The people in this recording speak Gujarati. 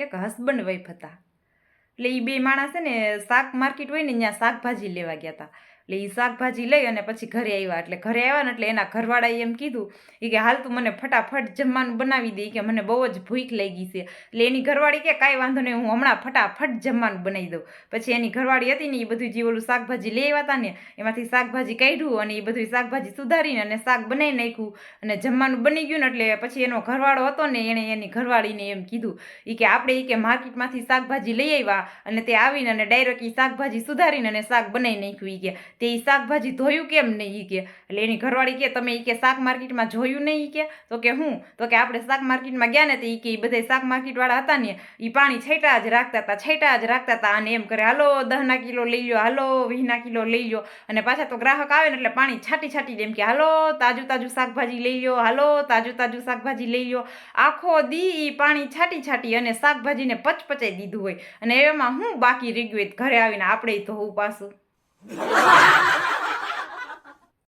એક હસબન્ડ વાઈફ હતા. એટલે એ બે માણસ છે ને શાક માર્કેટ હોય ને ત્યાં શાકભાજી લેવા ગયા હતા. એટલે એ શાકભાજી લઈ અને પછી ઘરે આવ્યા. એટલે ઘરે આવ્યા ને એટલે એના ઘરવાળાએ એમ કીધું એ કે હાલ તું મને ફટાફટ જમવાનું બનાવી દે કે મને બહુ જ ભૂખ લાગી છે. એટલે એની ઘરવાળી કે કાંઈ વાંધો નહીં, હું હમણાં ફટાફટ જમવાનું બનાવી દઉં. પછી એની ઘરવાળી હતી ને એ બધું જે ઓલું શાકભાજી લઈ આવ્યા હતા ને એમાંથી શાકભાજી કાઢ્યું અને એ બધું શાકભાજી સુધારીને અને શાક બનાવી નાખ્યું અને જમવાનું બની ગયું ને એટલે પછી એનો ઘરવાળો હતો ને એણે એની ઘરવાળીને એમ કીધું કે આપણે કે માર્કેટમાંથી શાકભાજી લઈ આવ્યા અને તે આવીને અને ડાયરેક્ટ એ શાકભાજી સુધારીને અને શાક બનાવી નાખ્યું. કે તે એ શાકભાજી ધોયું કેમ નહીં કે. એટલે એની ઘરવાળી કે તમે કે શાક માર્કેટમાં જોયું નહીં કે. તો કે હું તો કે આપણે શાક માર્કેટમાં ગયા ને તો કે બધા શાક માર્કેટવાળા હતા ને એ પાણી છેટા જ રાખતા હતા અને એમ કરે હાલો 10 કિલો લઈ લો, હાલો 20 કિલો લઈ લો. અને પાછા તો ગ્રાહક આવે ને એટલે પાણી છાટી એમ કે હાલો તાજું શાકભાજી લઈ લો, હાલો તાજું શાકભાજી લઈ લો. આખો દી પાણી છાટી અને શાકભાજીને પચપચાઈ દીધું હોય અને એમાં હું બાકી રહી ગયું ઘરે આવીને આપણે ધોવું પાછું.